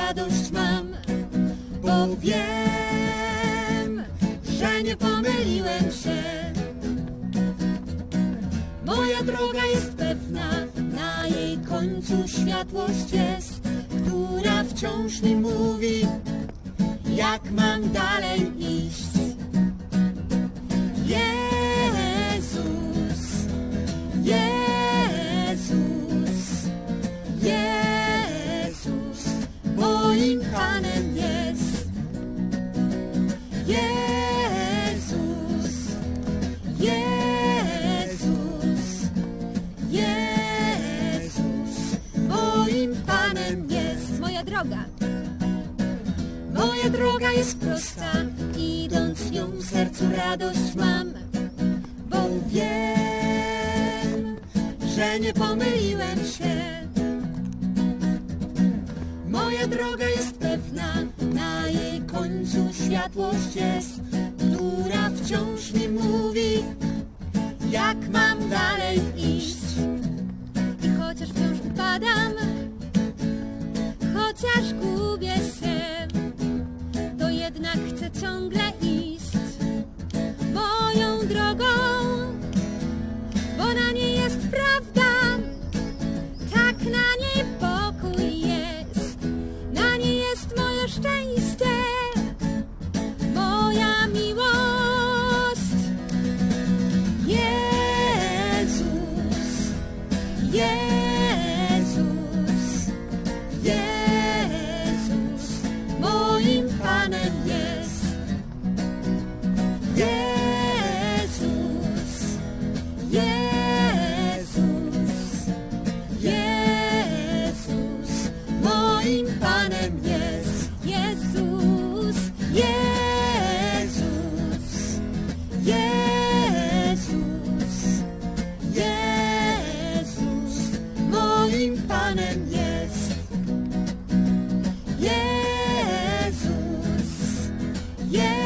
radość mam, bo wiem, że nie pomyliłem się. Moja droga jest pewna, na jej końcu światłość jest, która wciąż mi mówi, jak mam dalej iść. Jezus, Jezus, Jezus, moim Panem jest. Jezus, Jezus, Jezus, moim Panem jest. Moja droga jest prosta, idąc nią w sercu radość mam, bo wiem, że nie pomyliłem się. Moja droga jest pewna, na jej końcu światłość jest, która wciąż mi mówi, jak mam dalej iść. I chociaż wciąż upadam, chociaż gubię się, to jednak chcę ciągle iść moją drogą, bo na niej jest prawda, tak na niej pokój jest, na niej jest moje szczęście, moja miłość. Jezus, Jezus, Jezus, moim Panem jest. Jezus, Jezus, Jezus, moim Panem jest. Jezus, Jezus, Jezus, Jezus, moim Panem jest. Jezus, Jezus.